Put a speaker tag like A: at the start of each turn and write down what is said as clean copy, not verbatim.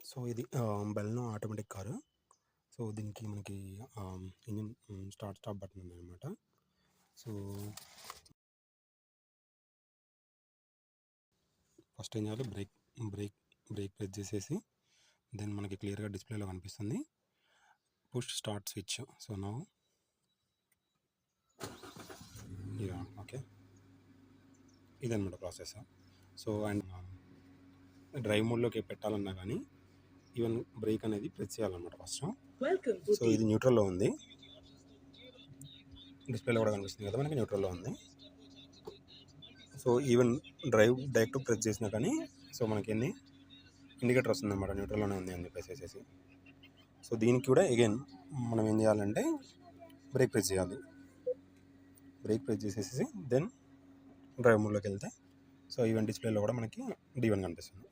A: So ఇది బెల్నో automatic car. So దీనికి మనకి ఇంజిన్ స్టార్ట్ స్టాప్ బటన్ ఉందన్నమాట. సో ఫస్ట్ ఏం చేయాలి, బ్రేక్ ప్రెస్ చేసేసి దెన్ మనకి క్లియర్గా డిస్ప్లేలో కనిపిస్తుంది push start switch. So now okay, ఇదన్నమాట ప్రాసెస్. సో అండ్ డ్రైవ్ మోడ్లోకి పెట్టాలన్నా కానీ ఈవెన్ బ్రేక్ అనేది ప్రెస్ చేయాలన్నమాట ఫస్ట్. సో ఇది న్యూట్రల్లో ఉంది, డిస్ప్లేలో కూడా కనిపిస్తుంది కదా మనకి న్యూట్రల్లో ఉంది. So even drive direct press చేసినా కానీ సో మనకి ఎన్ని ఇండికేటర్ వస్తుంది అన్నమాట, న్యూట్రల్లోనే ఉంది అని చెప్పేసి. సో దీనికి కూడా అగైన్ మనం ఏం చేయాలంటే బ్రేక్ ప్రెస్ చేయాలి. బ్రేక్ ప్రెస్ చేసేసి దెన్ డ్రైవ్ మోడ్లోకి వెళ్తే సో ఈవెన్ డిస్ప్లేలో కూడా మనకి D1 కనిపిస్తుంది.